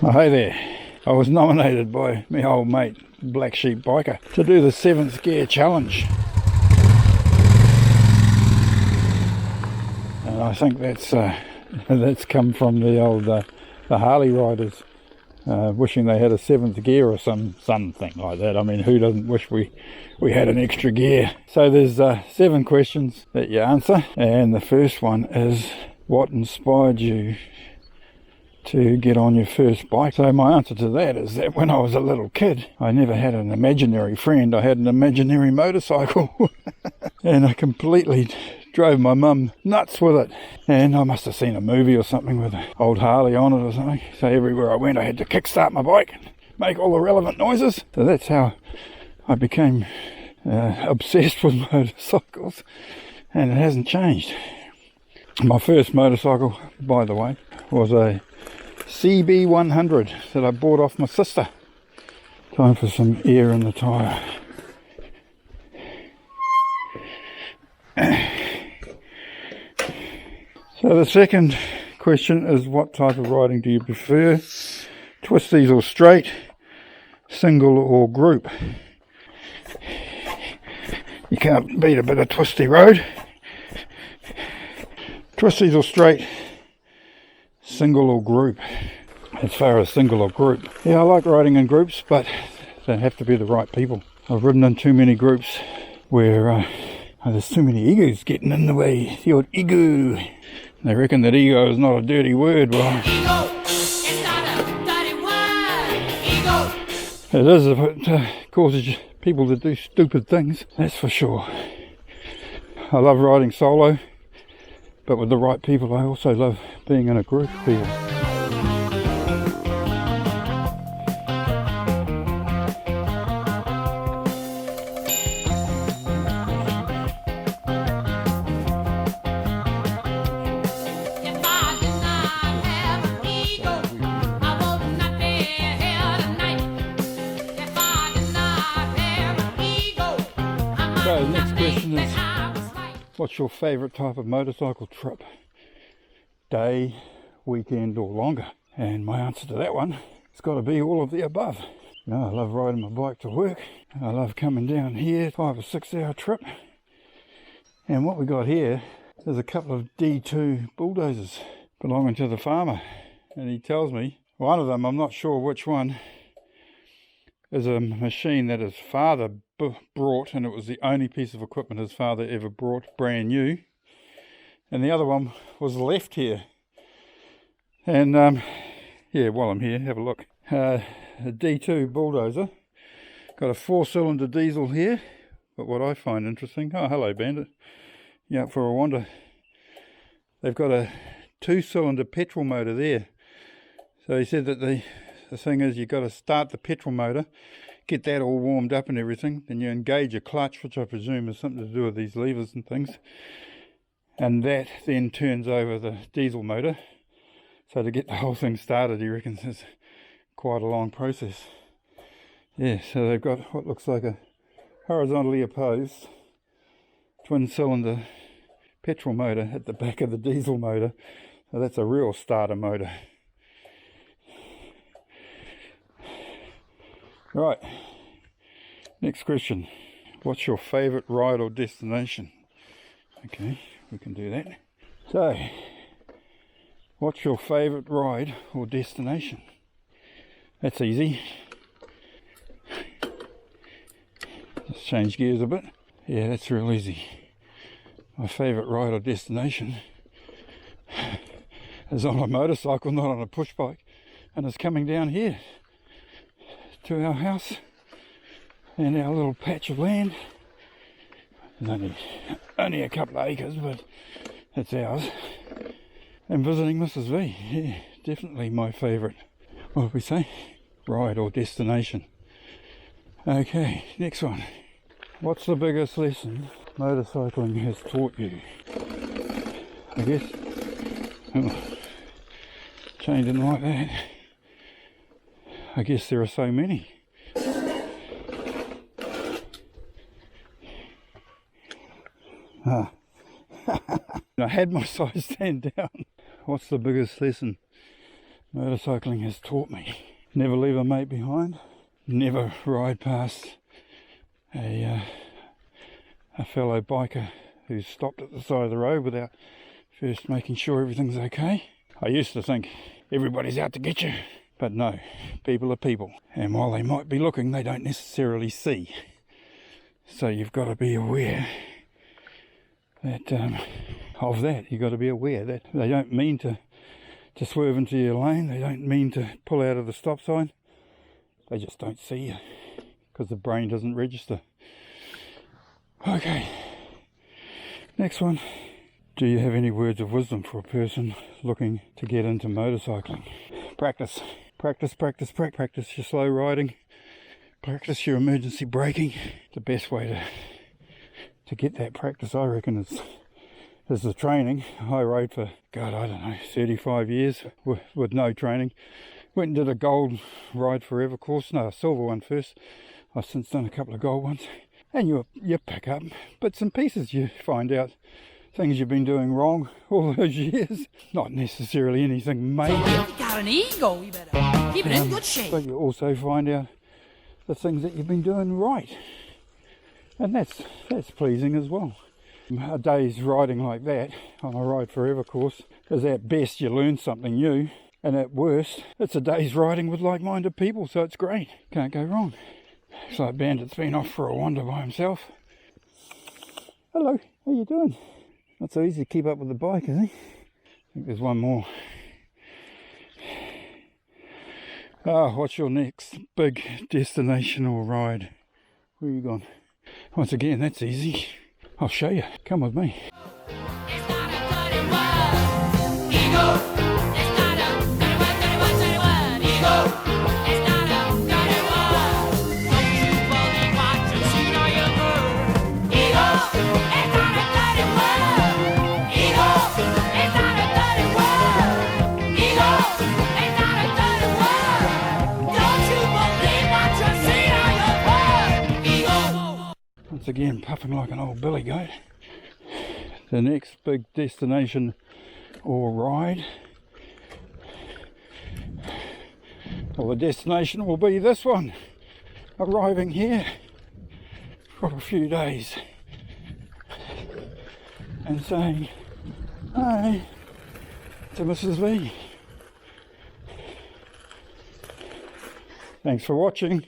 Oh, hey there. I was nominated by my old mate Black Sheep Biker to do the 7th gear challenge, and I think that's come from the old the Harley riders wishing they had a 7th gear or something like that. I mean, who doesn't wish we had an extra gear? So there's 7 questions that you answer, and the first one is, what inspired you to get on your first bike? So my answer to that is that when I was a little kid, I never had an imaginary friend. I had an imaginary motorcycle and I completely drove my mum nuts with it, and I must have seen a movie or something with an old Harley on it or something. So everywhere I went I had to kickstart my bike and make all the relevant noises. So that's how I became obsessed with motorcycles, and it hasn't changed. My first motorcycle, by the way, was a CB100 that I bought off my sister. Time for some air in the tyre. So the second question is, what type of riding do you prefer? Twisties or straight? Single or group? You can't beat a bit of twisty road. Twisties or straight? Single or group? As far as single or group, yeah, I like riding in groups, but they have to be the right people. I've ridden in too many groups where there's too many egos getting in the way. The old ego. They reckon that ego is not a dirty word. Well, ego is not a dirty word. Ego. It is if it causes people to do stupid things, that's for sure. I love riding solo, but with the right people. I also love being in a group of people. So the next question is, what's your favourite type of motorcycle trip? Day, weekend or longer? And my answer to that one has got to be all of the above. You know, I love riding my bike to work. I love coming down here, 5 or 6 hour trip. And what we got here is a couple of D2 bulldozers belonging to the farmer. And he tells me, one of them, I'm not sure which one, is a machine that his father brought, and it was the only piece of equipment his father ever brought, brand new. And the other one was left here. And yeah, while I'm here, have a look. A D2 bulldozer, got a 4-cylinder diesel here. But what I find interesting, oh hello Bandit, you up for a wander? They've got a 2-cylinder petrol motor there. So he said that the thing is, you've got to start the petrol motor, get that all warmed up and everything, then you engage a clutch, which I presume has something to do with these levers and things, and that then turns over the diesel motor. So to get the whole thing started, he reckons it's quite a long process. Yeah, so they've got what looks like a horizontally opposed twin-cylinder petrol motor at the back of the diesel motor. So that's a real starter motor. Right, next question. What's your favourite ride or destination? Okay, we can do that. So, what's your favourite ride or destination? That's easy. Let's change gears a bit. Yeah, that's real easy. My favourite ride or destination is on a motorcycle, not on a push bike, and it's coming down here to our house and our little patch of land. There's only a couple of acres, but it's ours. And visiting Mrs. V, yeah, definitely my favourite, what did we say, ride or destination. Okay, next one. What's the biggest lesson motorcycling has taught you? I guess, changing like that, I guess there are so many. I had my size stand down. What's the biggest lesson motorcycling has taught me. Never leave a mate behind. Never ride past a fellow biker who's stopped at the side of the road without first making sure everything's okay. I used to think everybody's out to get you, but no, people are people. And while they might be looking, they don't necessarily see. So you've got to be aware that of that. You've got to be aware that they don't mean to swerve into your lane. They don't mean to pull out of the stop sign. They just don't see you because the brain doesn't register. Okay, next one. Do you have any words of wisdom for a person looking to get into motorcycling? Practice. Practice, practice, practice your slow riding. Practice your emergency braking. The best way to get that practice, I reckon, is the training. I rode for, God, I don't know, 35 years with no training. Went and did a gold ride forever course. No, a silver one first. I've since done a couple of gold ones. And you pick up bits and pieces. You find out things you've been doing wrong all those years. Not necessarily anything major. If you got an ego, you better keep it in good shape. But you also find out the things that you've been doing right. And that's pleasing as well. A day's riding like that on a Ride Forever course is at best you learn something new, and at worst it's a day's riding with like-minded people, so it's great. Can't go wrong. Looks like Bandit's been off for a wander by himself. Hello, how you doing? Not so easy to keep up with the bike, is he? I think there's one more. What's your next big destination or ride? Where are you going? Once again, that's easy. I'll show you. Come with me. It's not a dirty word. Ego. It's not a dirty word. Ego. It's not a dirty word. Don't you believe what you see or you heard? Ego. It's not a dirty word. Ego. It's not a dirty word. Ego. It's not a dirty word. Don't you believe what you see or you heard? Ego. Once again, puffing like an old billy goat. The next big destination or ride, well, the destination will be this one. Arriving here for a few days and saying hi to Mrs. Lee. Thanks for watching.